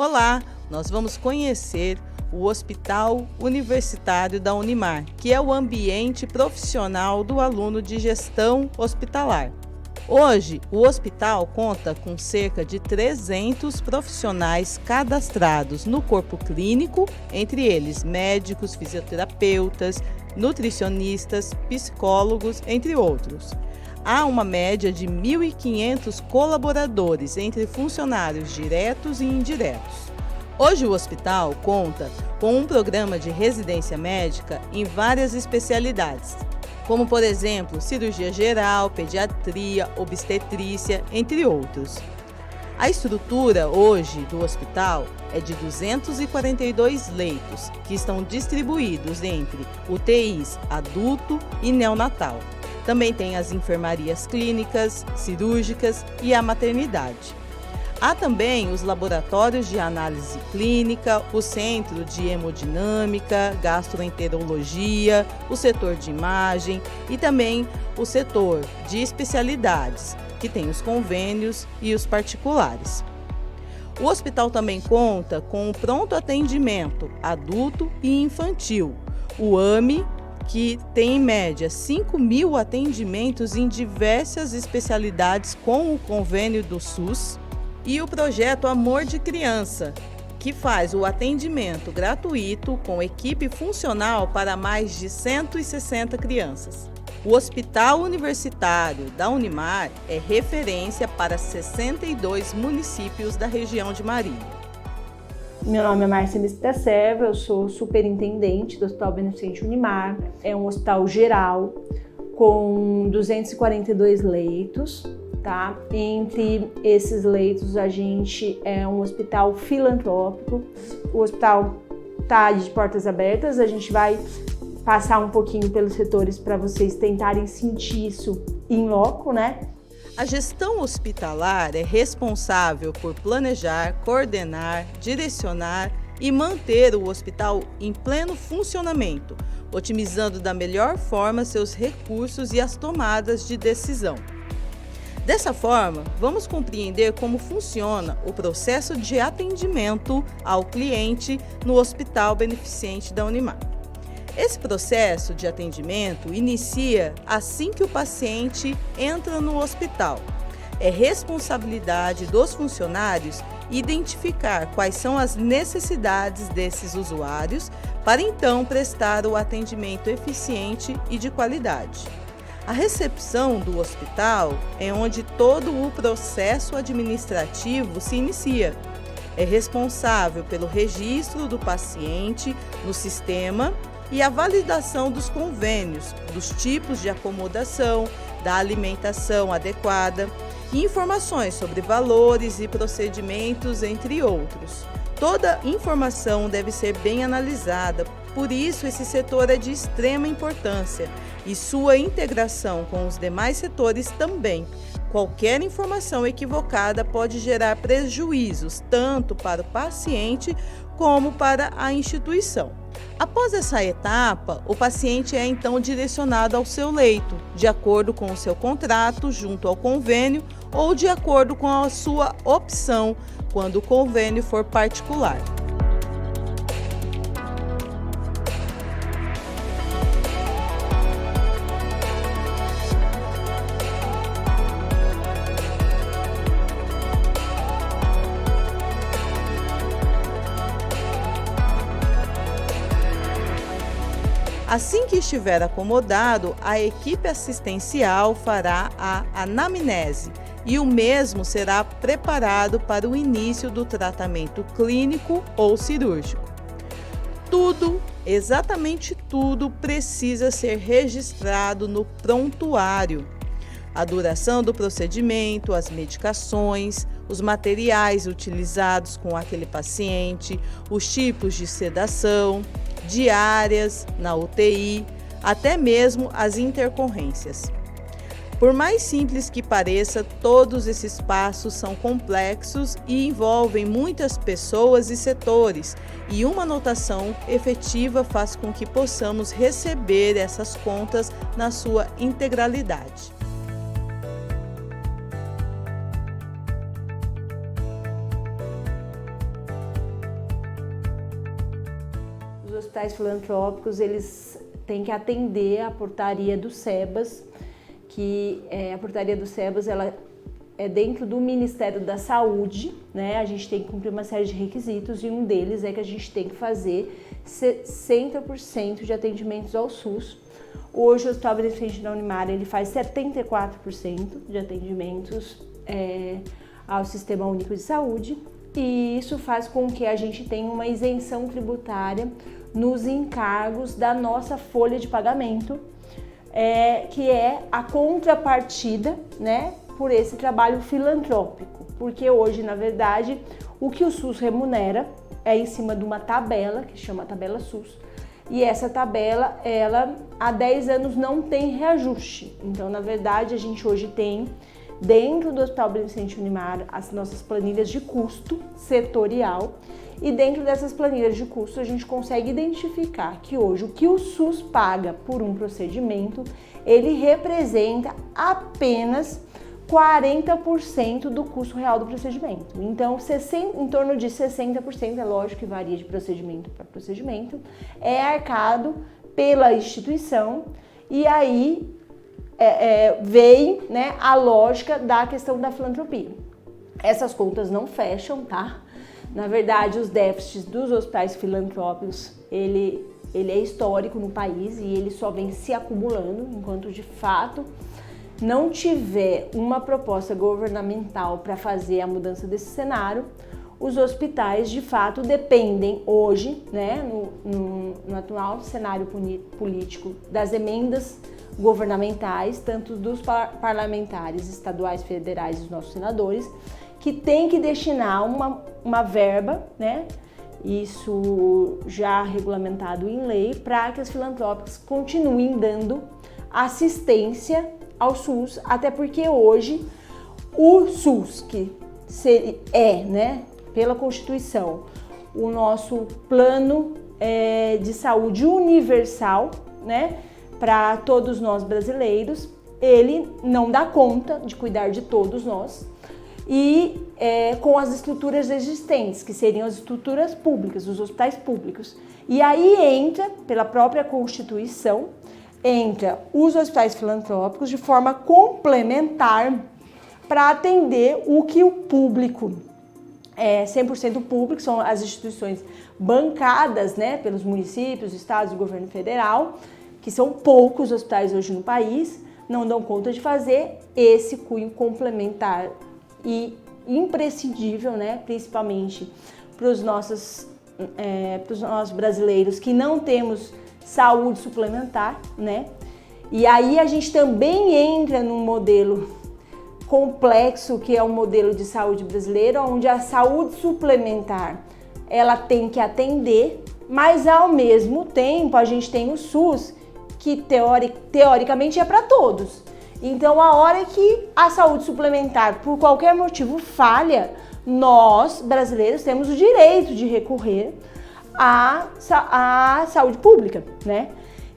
Olá, nós vamos conhecer o Hospital Universitário da Unimar, que é o ambiente profissional do aluno de gestão hospitalar. Hoje, o hospital conta com cerca de 300 profissionais cadastrados no corpo clínico, entre eles médicos, fisioterapeutas, nutricionistas, psicólogos, entre outros. Há uma média de 1.500 colaboradores entre funcionários diretos e indiretos. Hoje o hospital conta com um programa de residência médica em várias especialidades, como por exemplo cirurgia geral, pediatria, obstetrícia, entre outros. A estrutura hoje do hospital é de 242 leitos, que estão distribuídos entre UTIs adulto e neonatal. Também tem as enfermarias clínicas, cirúrgicas e a maternidade. Há também os laboratórios de análise clínica, o centro de hemodinâmica, gastroenterologia, o setor de imagem e também o setor de especialidades, que tem os convênios e os particulares. O hospital também conta com o pronto atendimento adulto e infantil, o AME, que tem em média 5.000 atendimentos em diversas especialidades com o convênio do SUS, e o projeto Amor de Criança, que faz o atendimento gratuito com equipe funcional para mais de 160 crianças. O Hospital Universitário da Unimar é referência para 62 municípios da região de Marília. Meu nome é Márcia Mesquita Serva, eu sou superintendente do Hospital Beneficente Unimar. É um hospital geral com 242 leitos, tá? Entre esses leitos a gente é um hospital filantrópico. O hospital está de portas abertas, a gente vai passar um pouquinho pelos setores para vocês tentarem sentir isso em loco, né? A gestão hospitalar é responsável por planejar, coordenar, direcionar e manter o hospital em pleno funcionamento, otimizando da melhor forma seus recursos e as tomadas de decisão. Dessa forma, vamos compreender como funciona o processo de atendimento ao cliente no Hospital Beneficente da Unimar. Esse processo de atendimento inicia assim que o paciente entra no hospital. É responsabilidade dos funcionários identificar quais são as necessidades desses usuários para então prestar o atendimento eficiente e de qualidade. A recepção do hospital é onde todo o processo administrativo se inicia. É responsável pelo registro do paciente no sistema e a validação dos convênios, dos tipos de acomodação, da alimentação adequada e informações sobre valores e procedimentos, entre outros. Toda informação deve ser bem analisada, por isso esse setor é de extrema importância e sua integração com os demais setores também. Qualquer informação equivocada pode gerar prejuízos tanto para o paciente como para a instituição. Após essa etapa, o paciente é então direcionado ao seu leito, de acordo com o seu contrato junto ao convênio ou de acordo com a sua opção, quando o convênio for particular. Assim que estiver acomodado, a equipe assistencial fará a anamnese e o mesmo será preparado para o início do tratamento clínico ou cirúrgico. Tudo, exatamente tudo, precisa ser registrado no prontuário. A duração do procedimento, as medicações, os materiais utilizados com aquele paciente, os tipos de sedação, diárias na UTI, até mesmo as intercorrências. Por mais simples que pareça, todos esses passos são complexos e envolvem muitas pessoas e setores, e uma anotação efetiva faz com que possamos receber essas contas na sua integralidade. hospitais filantrópicos, eles têm que atender a portaria do SEBAS, que a portaria do SEBAS, ela é dentro do Ministério da Saúde, né? A gente tem que cumprir uma série de requisitos e um deles é que a gente tem que fazer 60% de atendimentos ao SUS. Hoje o Hospital Beneficente da Unimar, ele faz 74% de atendimentos ao Sistema Único de Saúde, e isso faz com que a gente tenha uma isenção tributária nos encargos da nossa folha de pagamento, que é a contrapartida, né, por esse trabalho filantrópico, porque hoje, na verdade, o que o SUS remunera é em cima de uma tabela, que chama tabela SUS, e essa tabela, ela há 10 anos não tem reajuste. Então, na verdade, a gente hoje tem, dentro do Hospital Beneficente Unimar, as nossas planilhas de custo setorial, e dentro dessas planilhas de custo a gente consegue identificar que hoje o que o SUS paga por um procedimento, ele representa apenas 40% do custo real do procedimento. Então, em torno de 60%, é lógico que varia de procedimento para procedimento, é arcado pela instituição, e aí vem, né, a lógica da questão da filantropia. Essas contas não fecham, tá? Na verdade, os déficits dos hospitais filantrópicos, ele é histórico no país e ele só vem se acumulando, enquanto de fato não tiver uma proposta governamental para fazer a mudança desse cenário, os hospitais de fato dependem hoje, né, no atual cenário político, das emendas governamentais, tanto dos parlamentares estaduais, federais e dos nossos senadores, que tem que destinar uma verba, né, isso já regulamentado em lei, para que as filantrópicas continuem dando assistência ao SUS, até porque hoje o SUS, que né, pela Constituição, o nosso plano de saúde universal, né, para todos nós brasileiros, ele não dá conta de cuidar de todos nós, e com as estruturas existentes, que seriam as estruturas públicas, os hospitais públicos. E aí entra, pela própria Constituição, entra os hospitais filantrópicos de forma complementar para atender o que o público, 100% público, são as instituições bancadas, né, pelos municípios, estados e governo federal, que são poucos hospitais hoje no país, não dão conta de fazer esse cunho complementar e imprescindível, né, principalmente para os nossos brasileiros que não temos saúde suplementar, né? E aí a gente também entra num modelo complexo, que é o modelo de saúde brasileiro, onde a saúde suplementar ela tem que atender, mas ao mesmo tempo a gente tem o SUS, que teoricamente é para todos. Então, a hora que a saúde suplementar, por qualquer motivo, falha, nós, brasileiros, temos o direito de recorrer à saúde pública, né?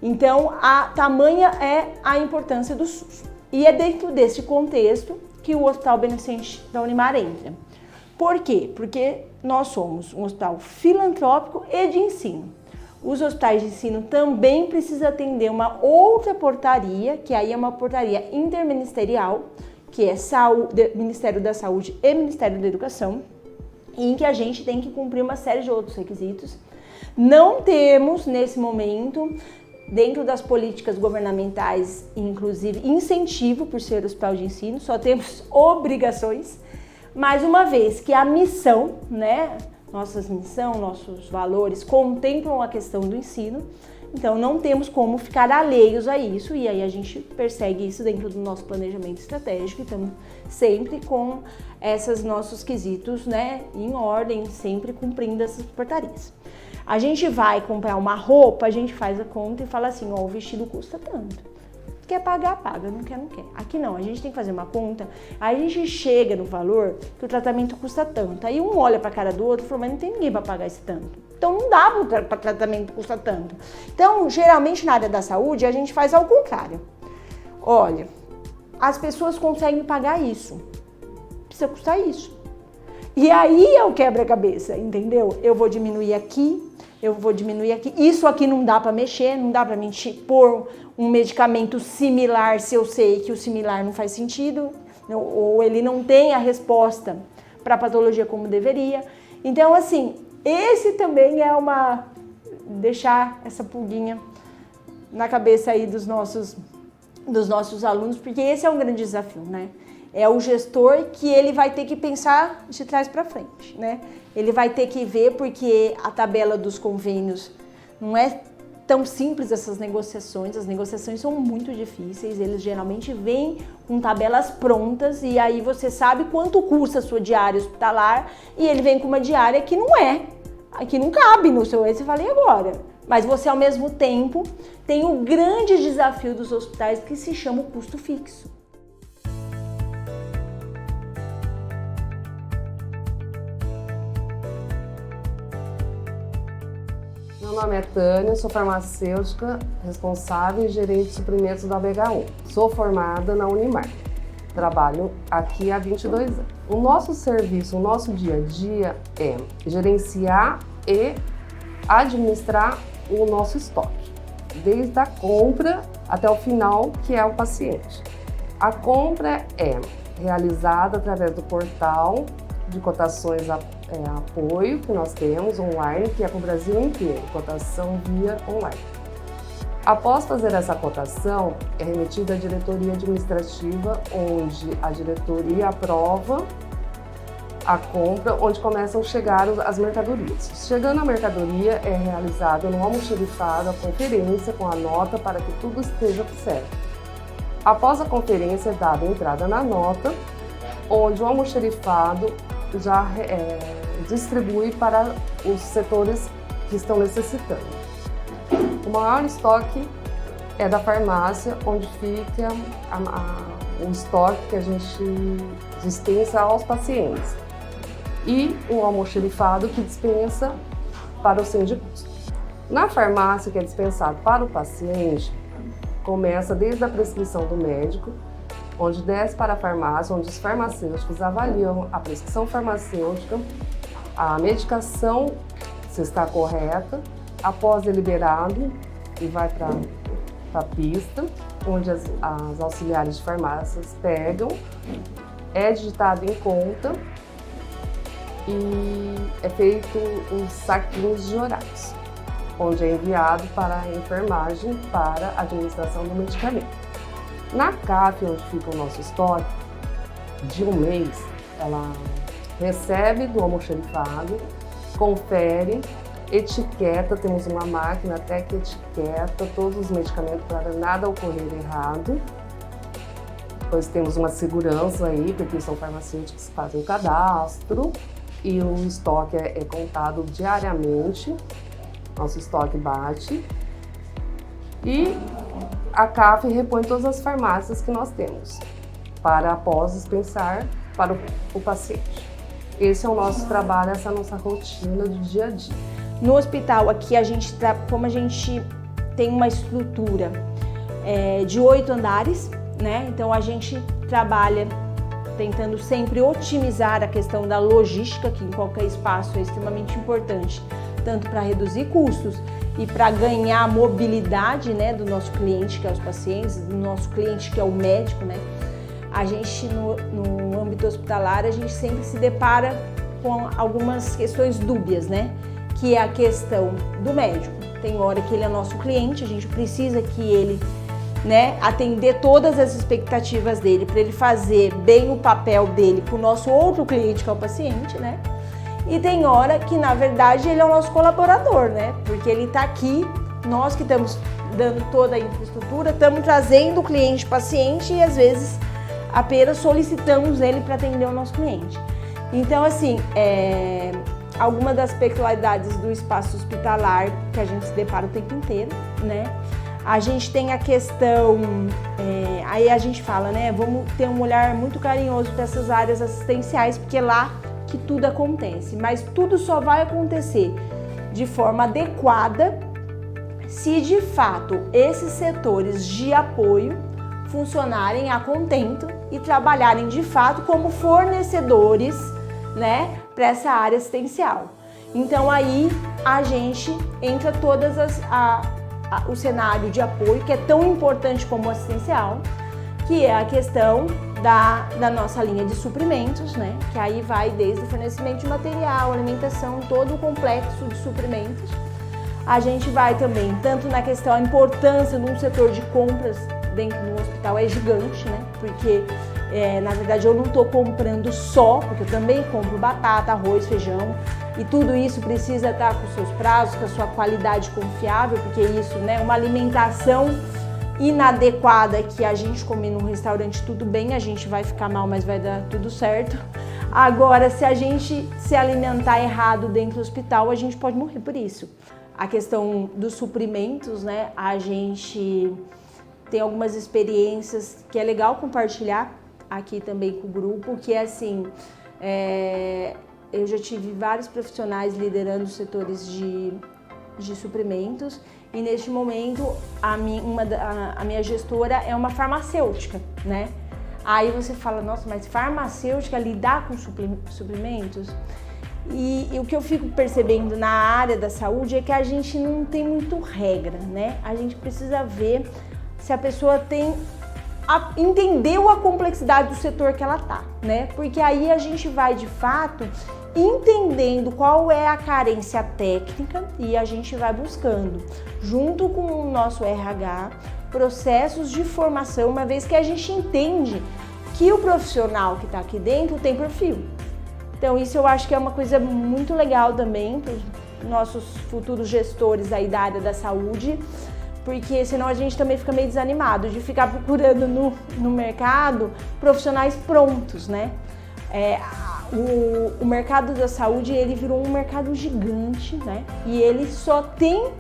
Então, tamanha é a importância do SUS. E é dentro desse contexto que o Hospital Beneficente da Unimar entra. Por quê? Porque nós somos um hospital filantrópico e de ensino. Os hospitais de ensino também precisam atender uma outra portaria, que aí é uma portaria interministerial, que é Ministério da Saúde e Ministério da Educação, em que a gente tem que cumprir uma série de outros requisitos. Não temos, nesse momento, dentro das políticas governamentais, inclusive incentivo por ser hospital de ensino, só temos obrigações, mas uma vez que a missão, né, nossos valores contemplam a questão do ensino, então não temos como ficar alheios a isso, e aí a gente persegue isso dentro do nosso planejamento estratégico, e estamos sempre com esses nossos quesitos, né, em ordem, sempre cumprindo essas portarias. A gente vai comprar uma roupa, a gente faz a conta e fala assim, ó, o vestido custa tanto. Quer pagar, paga, não quer, não quer. Aqui não, a gente tem que fazer uma conta, aí a gente chega no valor que o tratamento custa tanto. Aí um olha pra cara do outro e fala, mas não tem ninguém pra pagar esse tanto. Então não dá para tratamento custa tanto. Então, geralmente na área da saúde, a gente faz ao contrário. Olha, as pessoas conseguem pagar isso, precisa custar isso. E aí é o quebra-cabeça, entendeu? Eu vou diminuir aqui, eu vou diminuir aqui. Isso aqui não dá para mexer, não dá para mim pôr um medicamento similar se eu sei que o similar não faz sentido, ou ele não tem a resposta para a patologia como deveria. Então, assim, esse também é deixar essa pulguinha na cabeça aí dos nossos alunos, porque esse é um grande desafio, né? É o gestor que ele vai ter que pensar de trás para frente, né? Ele vai ter que ver, porque a tabela dos convênios não é tão simples, essas negociações. As negociações são muito difíceis, eles geralmente vêm com tabelas prontas e aí você sabe quanto custa a sua diária hospitalar e ele vem com uma diária que não cabe no seu, aí você fala, e agora? Mas você, ao mesmo tempo, tem o grande desafio dos hospitais que se chama o custo fixo. Meu nome é Tânia, sou farmacêutica, responsável e gerente de suprimentos da BH1. Sou formada na Unimar. Trabalho aqui há 22 anos. O nosso serviço, o nosso dia a dia é gerenciar e administrar o nosso estoque, desde a compra até o final, que é o paciente. A compra é realizada através do portal de cotações apoio que nós temos online, que é para o Brasil inteiro, cotação via online. Após fazer essa cotação, é remetida à diretoria administrativa, onde a diretoria aprova a compra, onde começam a chegar as mercadorias. Chegando a mercadoria, é realizada no almoxarifado a conferência com a nota para que tudo esteja certo. Após a conferência, é dada entrada na nota, onde o almoxarifado já distribui para os setores que estão necessitando. O maior estoque é da farmácia, onde fica o estoque que a gente dispensa aos pacientes. E o almoxarifado que dispensa para o sindicus. Na farmácia, que é dispensado para o paciente, começa desde a prescrição do médico, onde desce para a farmácia, onde os farmacêuticos avaliam a prescrição farmacêutica, a medicação se está correta, após deliberado e vai para a pista, onde as auxiliares de farmácias pegam, é digitado em conta e é feito os saquinhos de horários, onde é enviado para a enfermagem para a administração do medicamento. Na CAF, onde fica o nosso estoque, de um mês, ela recebe do almoxarifado, confere, etiqueta, temos uma máquina até que etiqueta todos os medicamentos para nada ocorrer errado. Depois temos uma segurança aí, porque são farmacêuticos que fazem o cadastro e o estoque é contado diariamente, nosso estoque bate. E a CAF repõe todas as farmácias que nós temos, para após dispensar para o paciente. Esse é o nosso trabalho, essa é a nossa rotina do dia a dia. No hospital aqui, como a gente tem uma estrutura de 8 andares, né? Então a gente trabalha tentando sempre otimizar a questão da logística, que em qualquer espaço é extremamente importante, tanto para reduzir custos e para ganhar mobilidade, né, do nosso cliente, que é os pacientes, do nosso cliente, que é o médico, né? A gente, no âmbito hospitalar, a gente sempre se depara com algumas questões dúbias, né? Que é a questão do médico. Tem hora que ele é nosso cliente, a gente precisa que ele, né, atender todas as expectativas dele, para ele fazer bem o papel dele para o nosso outro cliente, que é o paciente, né? E tem hora que, na verdade, ele é o nosso colaborador, né? Porque ele está aqui, nós que estamos dando toda a infraestrutura, estamos trazendo o cliente paciente e, às vezes, apenas solicitamos ele para atender o nosso cliente. Então, assim, alguma das peculiaridades do espaço hospitalar que a gente se depara o tempo inteiro, né? A gente tem a questão, aí a gente fala, né? Vamos ter um olhar muito carinhoso para essas áreas assistenciais, porque é lá que tudo acontece, mas tudo só vai acontecer de forma adequada se de fato esses setores de apoio funcionarem a contento e trabalharem de fato como fornecedores, né, para essa área assistencial. Então aí a gente entra todas o cenário de apoio, que é tão importante como o assistencial, que é a questão da nossa linha de suprimentos, né? Que aí vai desde o fornecimento de material, alimentação, todo o complexo de suprimentos. A gente vai também, tanto na questão, a importância de um setor de compras dentro do hospital é gigante, né? Porque, na verdade, eu não estou comprando só, porque eu também compro batata, arroz, feijão, e tudo isso precisa estar com seus prazos, com a sua qualidade confiável, porque isso, né, uma alimentação inadequada que a gente come num restaurante, tudo bem, a gente vai ficar mal, mas vai dar tudo certo. Agora, se a gente se alimentar errado dentro do hospital, a gente pode morrer por isso. A questão dos suprimentos, né, a gente tem algumas experiências que é legal compartilhar aqui também com o grupo, que é assim, eu já tive vários profissionais liderando setores de suprimentos, e neste momento a minha gestora é uma farmacêutica, né? Aí você fala, nossa, mas farmacêutica lidar com suprimentos? E o que eu fico percebendo na área da saúde é que a gente não tem muito regra, né? A gente precisa ver se a pessoa entendeu a complexidade do setor que ela tá, né? Porque aí a gente vai, de fato, entendendo qual é a carência técnica e a gente vai buscando, junto com o nosso RH, processos de formação, uma vez que a gente entende que o profissional que está aqui dentro tem perfil. Então isso eu acho que é uma coisa muito legal também para os nossos futuros gestores aí da área da saúde, porque senão a gente também fica meio desanimado de ficar procurando no mercado profissionais prontos, né? O mercado da saúde, ele virou um mercado gigante, né? E ele só tem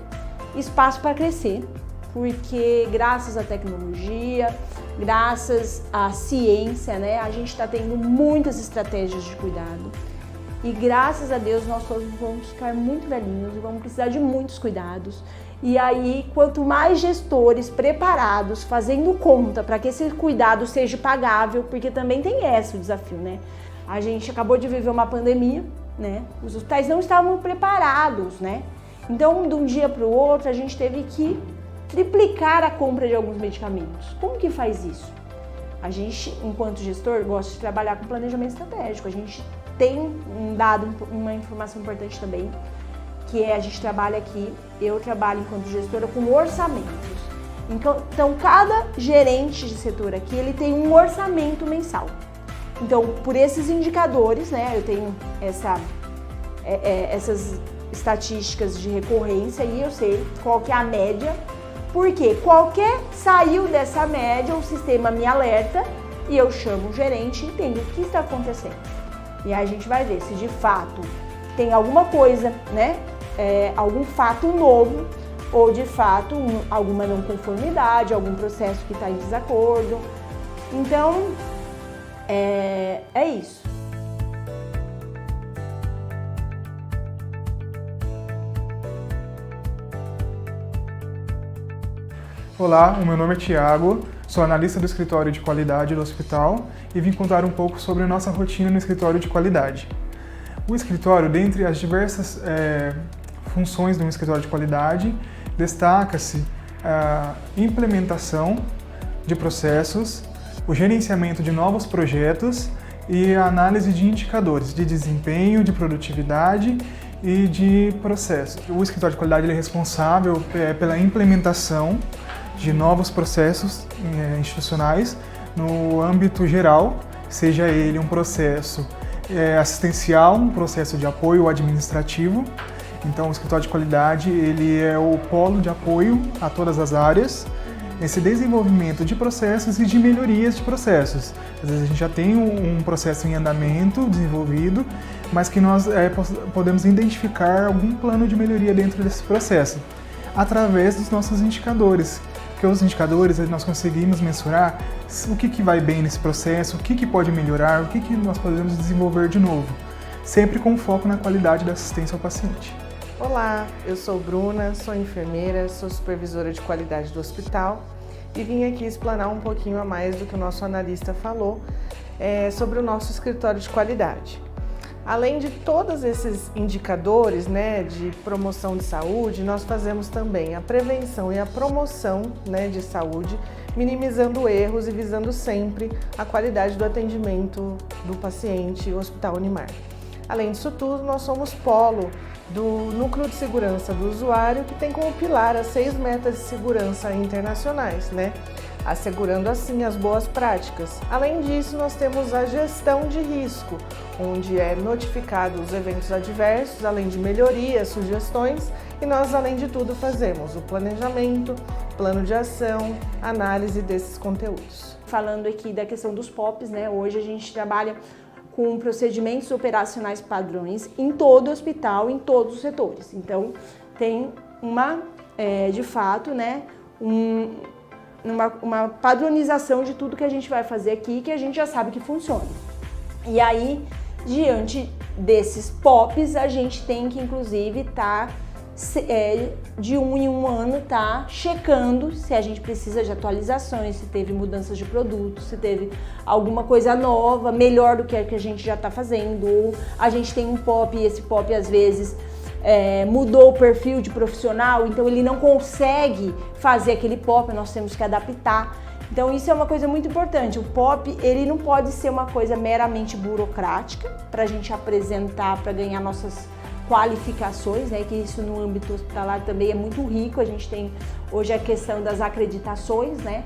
espaço para crescer, porque graças à tecnologia, graças à ciência, né? A gente está tendo muitas estratégias de cuidado. E graças a Deus nós todos vamos ficar muito velhinhos e vamos precisar de muitos cuidados. E aí, quanto mais gestores preparados, fazendo conta para que esse cuidado seja pagável, porque também tem esse o desafio, né? A gente acabou de viver uma pandemia, né? Os hospitais não estavam preparados, né? Então, de um dia para o outro, a gente teve que triplicar a compra de alguns medicamentos. Como que faz isso? A gente, enquanto gestor, gosta de trabalhar com planejamento estratégico. A gente tem uma informação importante também, que é a gente trabalha aqui, eu trabalho enquanto gestora com orçamentos. Então, cada gerente de setor aqui, ele tem um orçamento mensal. Então, por esses indicadores, né, eu tenho essas estatísticas de recorrência e eu sei qual que é a média, porque saiu dessa média, o sistema me alerta e eu chamo o gerente e entendo o que está acontecendo. E aí a gente vai ver se de fato tem alguma coisa, né, algum fato novo ou de fato alguma não conformidade, algum processo que está em desacordo. Então, é isso. Olá, o meu nome é Thiago, sou analista do escritório de qualidade do hospital e vim contar um pouco sobre a nossa rotina no escritório de qualidade. O escritório, dentre as diversas funções de um escritório de qualidade, destaca-se a implementação de processos, o gerenciamento de novos projetos e a análise de indicadores de desempenho, de produtividade e de processo. O escritório de qualidade ele é responsável pela implementação de novos processos institucionais no âmbito geral, seja ele um processo assistencial, um processo de apoio administrativo. Então, o escritório de qualidade ele é o polo de apoio a todas as áreas, esse desenvolvimento de processos e de melhorias de processos. Às vezes a gente já tem um processo em andamento, desenvolvido, mas que nós podemos identificar algum plano de melhoria dentro desse processo, através dos nossos indicadores. Porque os indicadores nós conseguimos mensurar o que vai bem nesse processo, o que pode melhorar, o que nós podemos desenvolver de novo, sempre com foco na qualidade da assistência ao paciente. Olá, eu sou Bruna, sou enfermeira, sou supervisora de qualidade do hospital e vim aqui explanar um pouquinho a mais do que o nosso analista falou sobre o nosso escritório de qualidade. Além de todos esses indicadores, né, de promoção de saúde, nós fazemos também a prevenção e a promoção, né, de saúde, minimizando erros e visando sempre a qualidade do atendimento do paciente no Hospital Unimar. Além disso tudo, nós somos polo do Núcleo de Segurança do Usuário, que tem como pilar as 6 metas de segurança internacionais, né? Assegurando assim as boas práticas. Além disso, nós temos a gestão de risco, onde é notificado os eventos adversos, além de melhorias, sugestões, e nós, além de tudo, fazemos o planejamento, plano de ação, análise desses conteúdos. Falando aqui da questão dos POPs, né? Hoje a gente trabalha com procedimentos operacionais padrões em todo o hospital, em todos os setores. Então, tem de fato, né, uma padronização de tudo que a gente vai fazer aqui, que a gente já sabe que funciona. E aí, diante desses POPs, a gente tem que, inclusive, estar de 1 em 1 ano, tá checando se a gente precisa de atualizações, se teve mudanças de produto, se teve alguma coisa nova, melhor do que a gente já está fazendo, ou a gente tem um POP e esse POP às vezes mudou o perfil de profissional, então ele não consegue fazer aquele POP, nós temos que adaptar. Então isso é uma coisa muito importante. O POP, ele não pode ser uma coisa meramente burocrática para a gente apresentar, para ganhar nossas qualificações, né, que isso no âmbito hospitalar também é muito rico. A gente tem hoje a questão das acreditações, né,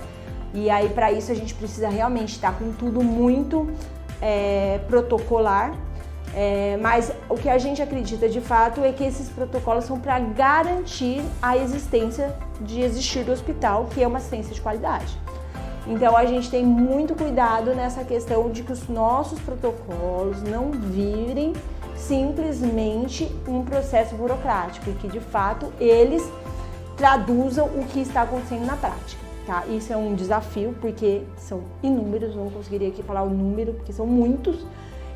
e aí para isso a gente precisa realmente estar com tudo muito protocolar, mas o que a gente acredita de fato é que esses protocolos são para garantir a existência de existir do hospital, que é uma assistência de qualidade. Então a gente tem muito cuidado nessa questão de que os nossos protocolos não virem simplesmente um processo burocrático e que de fato eles traduzam o que está acontecendo na prática, tá? Isso é um desafio porque são inúmeros, não conseguiria aqui falar o número porque são muitos,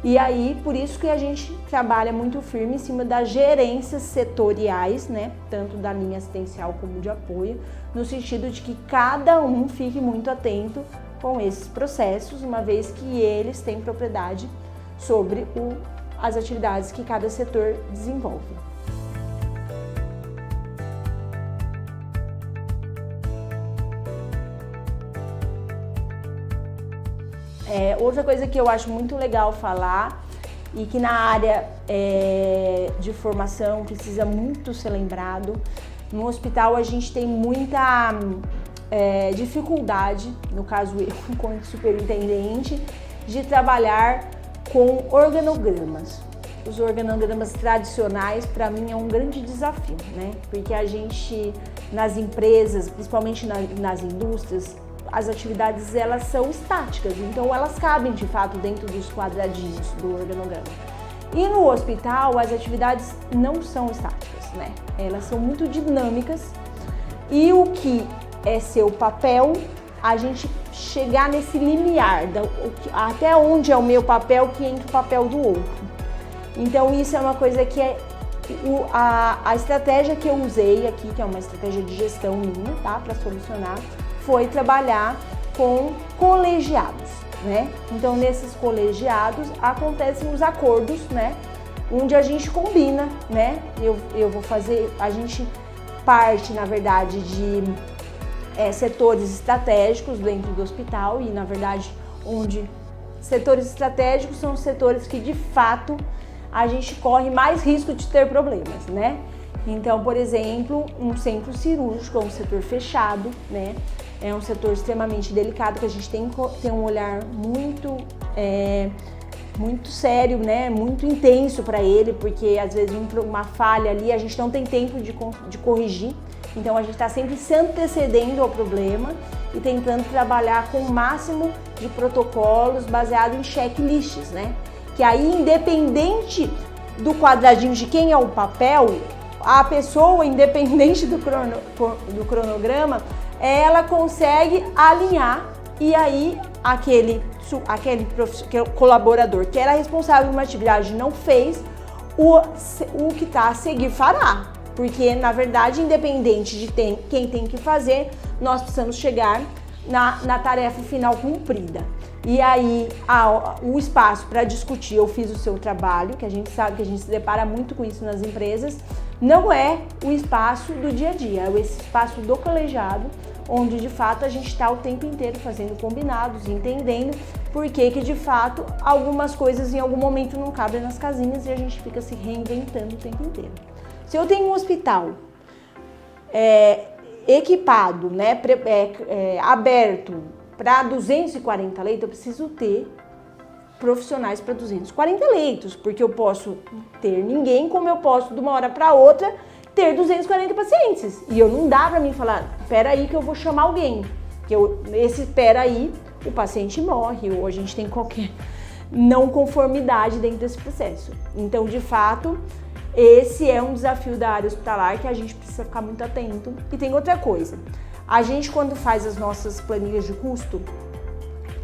e aí por isso que a gente trabalha muito firme em cima das gerências setoriais, né? Tanto da linha assistencial como de apoio, no sentido de que cada um fique muito atento com esses processos, uma vez que eles têm propriedade sobre as atividades que cada setor desenvolve. Outra coisa que eu acho muito legal falar e que na área de formação precisa muito ser lembrado, no hospital a gente tem muita dificuldade, no caso eu enquanto superintendente, de trabalhar com organogramas. Os organogramas tradicionais, para mim, é um grande desafio, né? Porque a gente, nas empresas, principalmente nas indústrias, as atividades elas são estáticas, então elas cabem de fato dentro dos quadradinhos do organograma. E no hospital, as atividades não são estáticas, né? Elas são muito dinâmicas e o que é seu papel, a gente chegar nesse limiar, até onde é o meu papel, que entra o papel do outro. Então isso é uma coisa que a estratégia que eu usei aqui, que é uma estratégia de gestão minha, tá, para solucionar, foi trabalhar com colegiados, né? Então nesses colegiados acontecem os acordos, né? Onde a gente combina, né? A gente parte, na verdade, de setores estratégicos dentro do hospital e, na verdade, onde setores estratégicos são os setores que, de fato, a gente corre mais risco de ter problemas, né? Então, por exemplo, um centro cirúrgico é um setor fechado, né? É um setor extremamente delicado que a gente tem que ter um olhar muito sério, né? Muito intenso para ele, porque às vezes uma falha ali a gente não tem tempo de corrigir. Então a gente está sempre se antecedendo ao problema e tentando trabalhar com o máximo de protocolos baseado em checklists, né? Que aí, independente do quadradinho de quem é o papel, a pessoa, independente do cronograma, ela consegue alinhar e aí aquele colaborador que era responsável por uma atividade não fez, o que está a seguir fará. Porque, na verdade, independente de quem tem que fazer, nós precisamos chegar na tarefa final cumprida. E aí o espaço para discutir, eu fiz o seu trabalho, que a gente sabe que a gente se depara muito com isso nas empresas, não é o espaço do dia a dia, é esse espaço do colegiado, onde de fato a gente está o tempo inteiro fazendo combinados, entendendo por que de fato algumas coisas em algum momento não cabem nas casinhas e a gente fica se reinventando o tempo inteiro. Se eu tenho um hospital equipado, né, aberto para 240 leitos, eu preciso ter profissionais para 240 leitos, porque eu posso ter ninguém, como eu posso de uma hora para outra ter 240 pacientes. E não dá para mim falar, espera aí que eu vou chamar alguém, porque esse espera aí, o paciente morre ou a gente tem qualquer não conformidade dentro desse processo. Então, de fato, esse é um desafio da área hospitalar que a gente precisa ficar muito atento. E tem outra coisa, a gente quando faz as nossas planilhas de custo,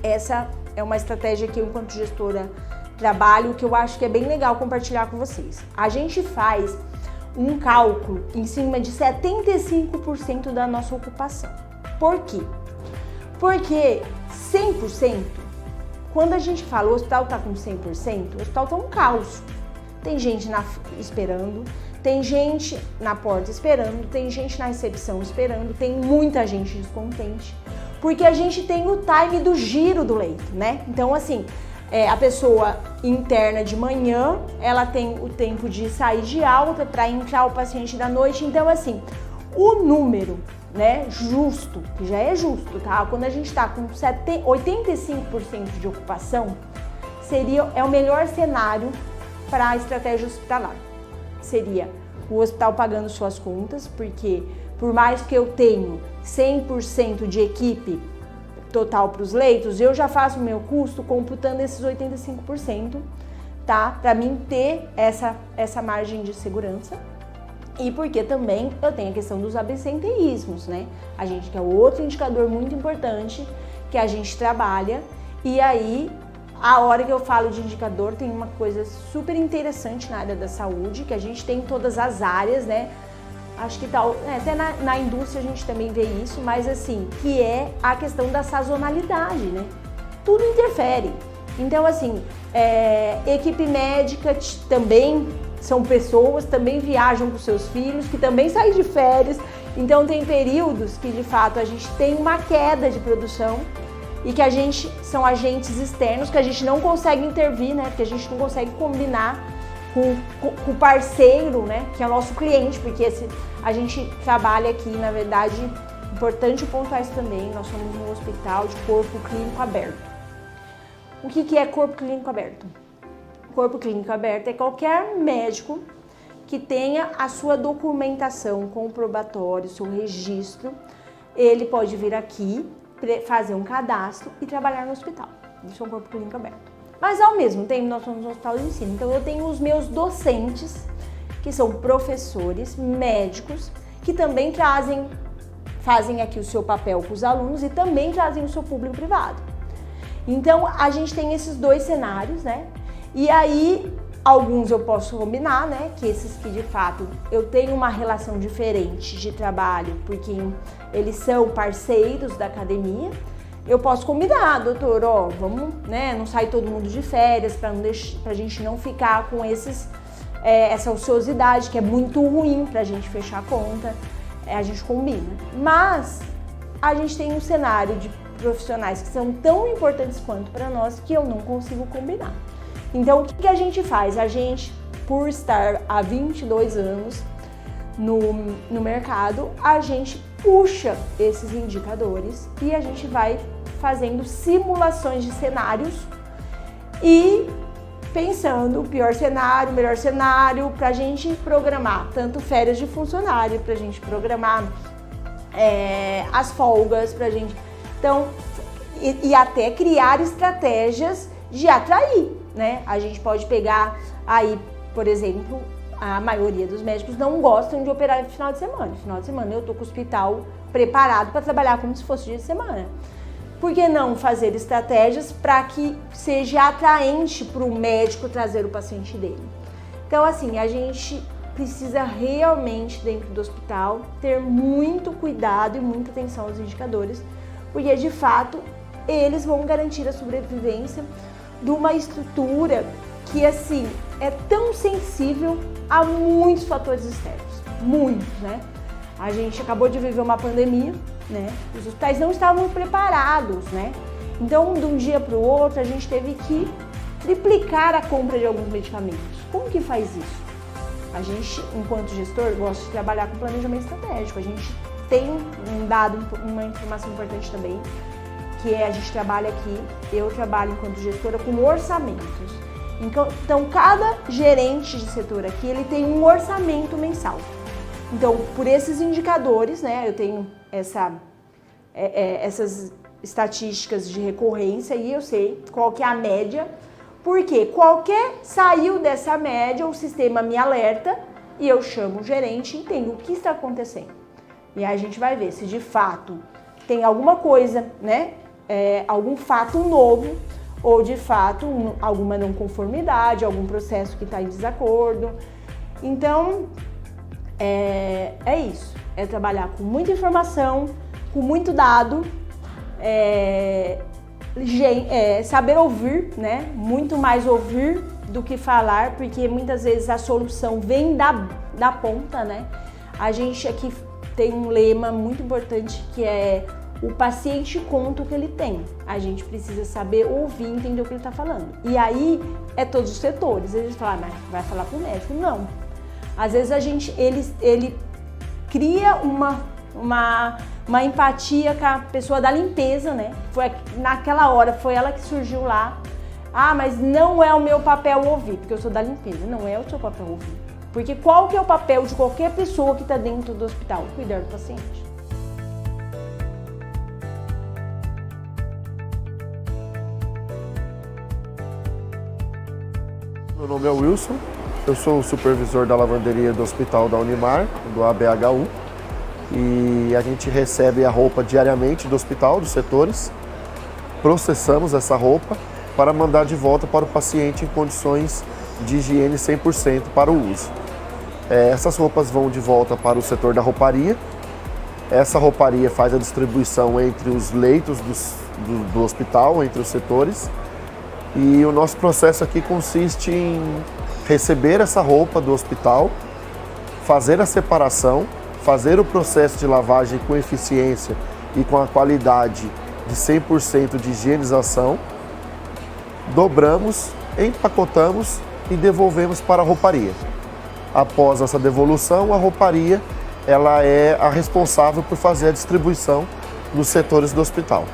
essa é uma estratégia que eu, enquanto gestora, trabalho, que eu acho que é bem legal compartilhar com vocês. A gente faz um cálculo em cima de 75% da nossa ocupação. Por quê? Porque 100%, quando a gente fala o hospital está com 100%, o hospital está um caos. Tem gente esperando, tem gente na porta esperando, tem gente na recepção esperando, tem muita gente descontente, porque a gente tem o time do giro do leito, né? Então, assim, a pessoa interna de manhã, ela tem o tempo de sair de alta para entrar o paciente da noite. Então, assim, o número, né, justo, que já é justo, tá? Quando a gente está com 85% de ocupação, é o melhor cenário para a estratégia hospitalar. Seria o hospital pagando suas contas, porque por mais que eu tenha 100% de equipe total para os leitos, eu já faço o meu custo computando esses 85%, tá? Para mim ter essa margem de segurança. E porque também eu tenho a questão dos absenteísmos, né? A gente que é outro indicador muito importante que a gente trabalha. E aí, a hora que eu falo de indicador, tem uma coisa super interessante na área da saúde, que a gente tem em todas as áreas, né? Acho que tal, até na indústria a gente também vê isso, mas assim, que é a questão da sazonalidade, né? Tudo interfere. Então, assim, equipe médica também são pessoas, também viajam com seus filhos, que também saem de férias. Então, tem períodos que, de fato, a gente tem uma queda de produção e que são agentes externos que a gente não consegue intervir, né? Porque a gente não consegue combinar com o parceiro, né? Que é o nosso cliente, porque a gente trabalha aqui, na verdade, importante pontuar isso também, nós somos um hospital de corpo clínico aberto. O que é corpo clínico aberto? Corpo clínico aberto é qualquer médico que tenha a sua documentação comprobatória, seu registro, ele pode vir aqui, fazer um cadastro e trabalhar no hospital. Isso é um corpo clínico aberto. Mas ao mesmo tempo nós somos um hospital de ensino, então eu tenho os meus docentes, que são professores, médicos, que também fazem aqui o seu papel com os alunos e também trazem o seu público privado. Então a gente tem esses dois cenários, né? E aí, alguns eu posso combinar, né? Que esses que de fato eu tenho uma relação diferente de trabalho, porque eles são parceiros da academia. Eu posso combinar, doutor, vamos, né? Não sair todo mundo de férias pra gente não ficar com essa ociosidade, que é muito ruim pra gente fechar a conta. A gente combina. Mas a gente tem um cenário de profissionais que são tão importantes quanto para nós que eu não consigo combinar. Então, o que a gente faz? A gente, por estar há 22 anos no mercado, a gente puxa esses indicadores e a gente vai fazendo simulações de cenários e pensando o pior cenário, o melhor cenário, para a gente programar tanto férias de funcionário, para a gente programar as folgas, para a gente... Então, e até criar estratégias de atrair, né? A gente pode pegar aí, por exemplo, a maioria dos médicos não gostam de operar no final de semana. No final de semana eu tô com o hospital preparado para trabalhar como se fosse dia de semana. Por que não fazer estratégias para que seja atraente para o médico trazer o paciente dele? Então, assim, a gente precisa realmente, dentro do hospital, ter muito cuidado e muita atenção aos indicadores, porque, de fato, eles vão garantir a sobrevivência de uma estrutura que, assim, é tão sensível a muitos fatores externos, muitos, né? A gente acabou de viver uma pandemia, né? Os hospitais não estavam preparados, né? Então, de um dia para o outro, a gente teve que triplicar a compra de alguns medicamentos. Como que faz isso? A gente, enquanto gestor, gosta de trabalhar com planejamento estratégico. A gente tem um dado, uma informação importante também, que é a gente trabalha aqui, eu trabalho enquanto gestora com orçamentos. Então, cada gerente de setor aqui, ele tem um orçamento mensal. Então, por esses indicadores, né, eu tenho essas estatísticas de recorrência e eu sei qual que é a média, porque saiu dessa média, o sistema me alerta e eu chamo o gerente e entendo o que está acontecendo. E aí a gente vai ver se de fato tem alguma coisa, né, algum fato novo ou de fato alguma não conformidade, algum processo que está em desacordo. Então, é isso, é trabalhar com muita informação, com muito dado, saber ouvir, né? Muito mais ouvir do que falar, porque muitas vezes a solução vem da ponta, né? A gente aqui tem um lema muito importante que é: o paciente conta o que ele tem. A gente precisa saber ouvir e entender o que ele está falando. E aí é todos os setores. Eles falam, mas vai falar com o médico? Não. Às vezes ele cria uma empatia com a pessoa da limpeza, né? Naquela hora foi ela que surgiu lá. Ah, mas não é o meu papel ouvir, porque eu sou da limpeza. Não é o seu papel ouvir. Porque qual que é o papel de qualquer pessoa que está dentro do hospital? Cuidar do paciente. Meu nome é Wilson, eu sou o supervisor da lavanderia do hospital da Unimar, do ABHU, e a gente recebe a roupa diariamente do hospital, dos setores, processamos essa roupa para mandar de volta para o paciente em condições de higiene 100% para o uso. Essas roupas vão de volta para o setor da rouparia. Essa rouparia faz a distribuição entre os leitos do hospital, entre os setores. E o nosso processo aqui consiste em receber essa roupa do hospital, fazer a separação, fazer o processo de lavagem com eficiência e com a qualidade de 100% de higienização, dobramos, empacotamos e devolvemos para a rouparia. Após essa devolução, a rouparia ela é a responsável por fazer a distribuição nos setores do hospital.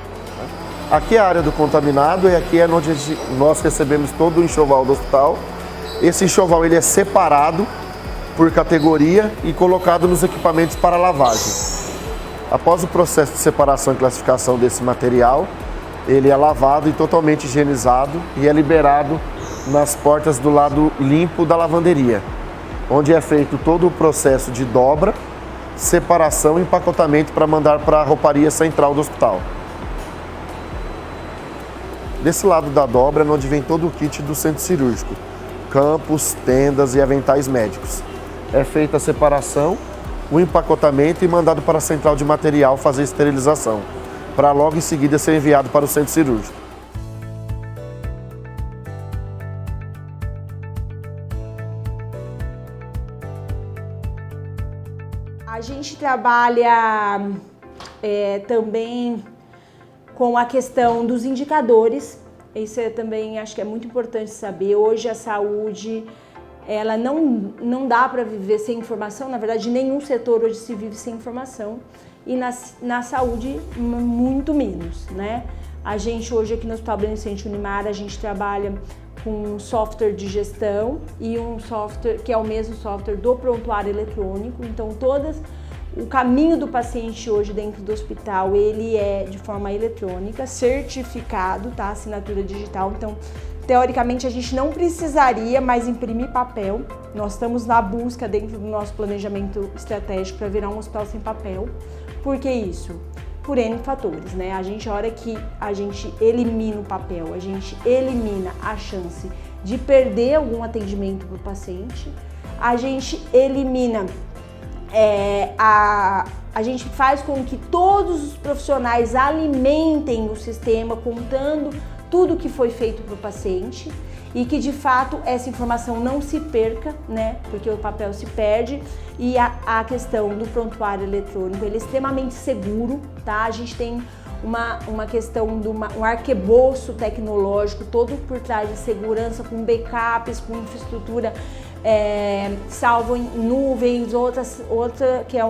Aqui é a área do contaminado e aqui é onde nós recebemos todo o enxoval do hospital. Esse enxoval ele é separado por categoria e colocado nos equipamentos para lavagem. Após o processo de separação e classificação desse material, ele é lavado e totalmente higienizado e é liberado nas portas do lado limpo da lavanderia, onde é feito todo o processo de dobra, separação e empacotamento para mandar para a rouparia central do hospital. Desse lado da dobra é onde vem todo o kit do centro cirúrgico, campos, tendas e aventais médicos. É feita a separação, o empacotamento e mandado para a central de material fazer a esterilização, para logo em seguida ser enviado para o centro cirúrgico. A gente trabalha também com a questão dos indicadores. Isso também acho que é muito importante saber. Hoje a saúde, ela não dá para viver sem informação. Na verdade, nenhum setor hoje se vive sem informação. E na saúde, muito menos, né? A gente hoje aqui no Hospital Beneficente Unimar, a gente trabalha com um software de gestão e um software que é o mesmo software do prontuário eletrônico. Então, o caminho do paciente hoje dentro do hospital, ele é de forma eletrônica, certificado, tá? Assinatura digital. Então, teoricamente, a gente não precisaria mais imprimir papel. Nós estamos na busca dentro do nosso planejamento estratégico para virar um hospital sem papel. Por que isso? Por N fatores, né? A hora que a gente elimina o papel, a gente elimina a chance de perder algum atendimento para o paciente, a gente elimina A gente faz com que todos os profissionais alimentem o sistema, contando tudo que foi feito para o paciente e que de fato essa informação não se perca, né? Porque o papel se perde. E a questão do prontuário eletrônico, ele é extremamente seguro, tá? A gente tem uma questão de um arcabouço tecnológico todo por trás de segurança, com backups, com infraestrutura salvo em nuvens, outra que é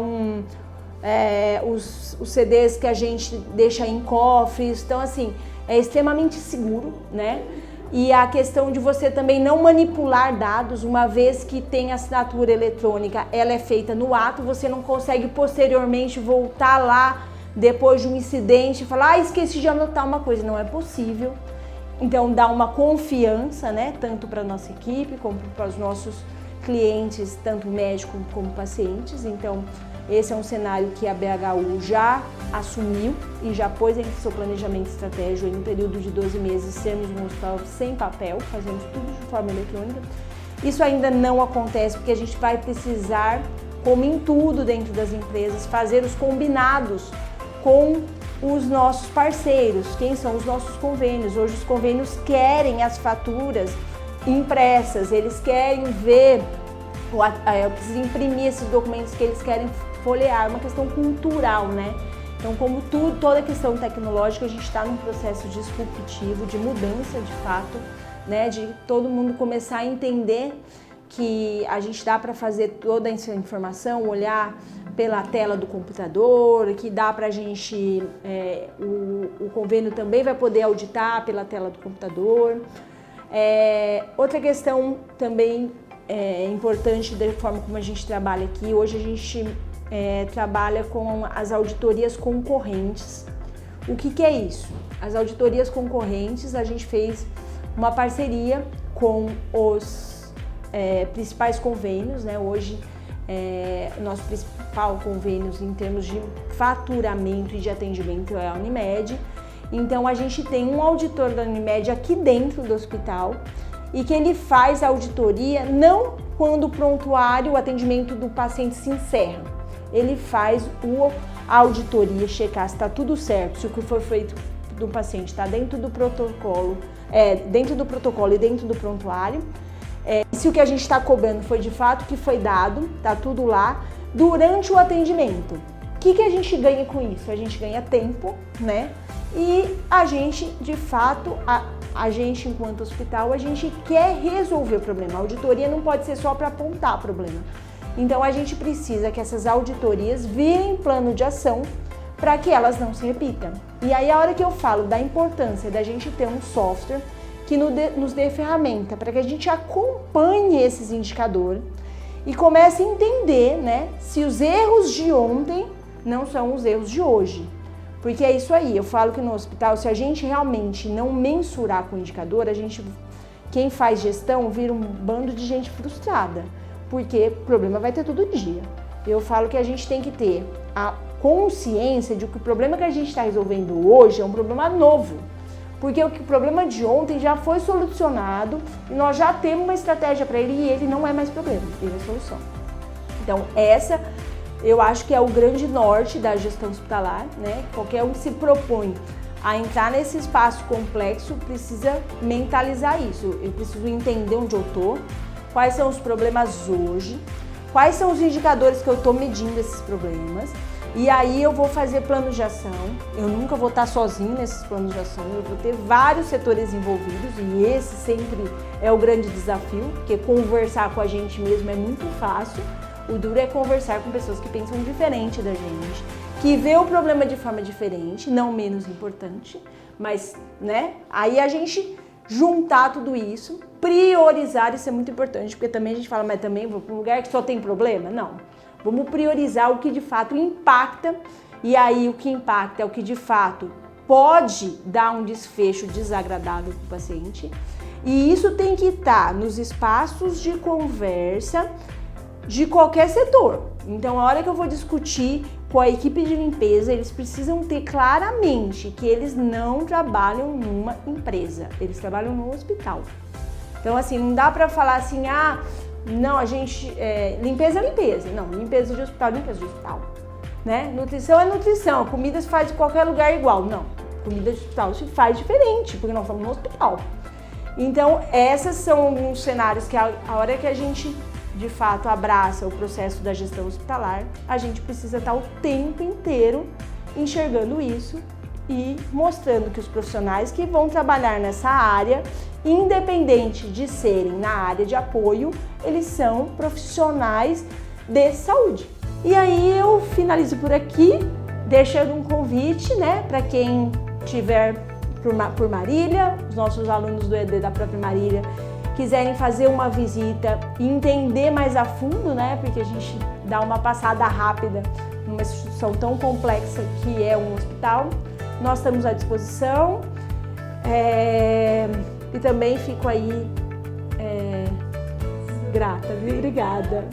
os CDs que a gente deixa em cofres. Então, assim, é extremamente seguro, né? E a questão de você também não manipular dados, uma vez que tem assinatura eletrônica, ela é feita no ato, você não consegue posteriormente voltar lá depois de um incidente e falar, esqueci de anotar uma coisa. Não é possível. Então dá uma confiança, né, tanto para a nossa equipe como para os nossos clientes, tanto médicos como pacientes. Então esse é um cenário que a BHU já assumiu e já pôs em seu planejamento estratégico em um período de 12 meses, sermos um hospital sem papel, fazemos tudo de forma eletrônica. Isso ainda não acontece porque a gente vai precisar, como em tudo dentro das empresas, fazer os combinados com os nossos parceiros. Quem são os nossos convênios? Hoje os convênios querem as faturas impressas, eles querem ver, eu preciso imprimir esses documentos que eles querem folhear, uma questão cultural, né? Então, como toda a questão tecnológica, a gente está num processo disruptivo, de mudança de fato, né? De todo mundo começar a entender que a gente dá para fazer toda essa informação, olhar pela tela do computador, que dá para a gente, o convênio também vai poder auditar pela tela do computador. Outra questão também importante da forma como a gente trabalha aqui, hoje a gente trabalha com as auditorias concorrentes. O que é isso? As auditorias concorrentes, a gente fez uma parceria com os principais convênios, né? Hoje, nosso principal convênio em termos de faturamento e de atendimento é a Unimed. Então, a gente tem um auditor da Unimed aqui dentro do hospital e que ele faz a auditoria não quando o prontuário, o atendimento do paciente se encerra. Ele faz a auditoria, checar se está tudo certo, se o que foi feito do paciente está dentro do protocolo, e dentro do prontuário. Se o que a gente está cobrando foi de fato o que foi dado, tá tudo lá, durante o atendimento. O que a gente ganha com isso? A gente ganha tempo, né? E a gente, de fato, a gente enquanto hospital, a gente quer resolver o problema. A auditoria não pode ser só para apontar o problema. Então a gente precisa que essas auditorias virem plano de ação para que elas não se repitam. E aí a hora que eu falo da importância da gente ter um software que nos dê ferramenta para que a gente acompanhe esses indicadores e comece a entender, né, se os erros de ontem não são os erros de hoje. Porque é isso aí, eu falo que no hospital, se a gente realmente não mensurar com o indicador, quem faz gestão vira um bando de gente frustrada, porque problema vai ter todo dia. Eu falo que a gente tem que ter a consciência de que o problema que a gente está resolvendo hoje é um problema novo. Porque o problema de ontem já foi solucionado e nós já temos uma estratégia para ele e ele não é mais problema, ele é solução. Então essa eu acho que é o grande norte da gestão hospitalar, né? Qualquer um que se propõe a entrar nesse espaço complexo precisa mentalizar isso. Eu preciso entender onde eu estou, quais são os problemas hoje, quais são os indicadores que eu estou medindo esses problemas. E aí eu vou fazer planos de ação, eu nunca vou estar sozinho nesses planos de ação, eu vou ter vários setores envolvidos e esse sempre é o grande desafio, porque conversar com a gente mesmo é muito fácil, o duro é conversar com pessoas que pensam diferente da gente, que vê o problema de forma diferente, não menos importante, mas, né, aí a gente juntar tudo isso, priorizar, isso é muito importante, porque também a gente fala, mas também vou para um lugar que só tem problema? Não. Vamos priorizar o que de fato impacta e aí o que impacta é o que de fato pode dar um desfecho desagradável para o paciente. E isso tem que estar nos espaços de conversa de qualquer setor. Então, a hora que eu vou discutir com a equipe de limpeza, eles precisam ter claramente que eles não trabalham numa empresa, eles trabalham no hospital. Então, assim, não dá para falar assim, Não, a gente... limpeza é limpeza. Não, limpeza de hospital é limpeza de hospital. Né? Nutrição é nutrição. Comida se faz em qualquer lugar igual. Não, comida de hospital se faz diferente, porque nós estamos no hospital. Então, esses são alguns cenários que a hora que a gente, de fato, abraça o processo da gestão hospitalar, a gente precisa estar o tempo inteiro enxergando isso e mostrando que os profissionais que vão trabalhar nessa área, independente de serem na área de apoio, eles são profissionais de saúde. E aí eu finalizo por aqui, deixando um convite, né, para quem tiver por Marília, os nossos alunos do ED da própria Marília, quiserem fazer uma visita e entender mais a fundo, né, porque a gente dá uma passada rápida numa instituição tão complexa que é um hospital, nós estamos à disposição e também fico aí grata, viu? Obrigada.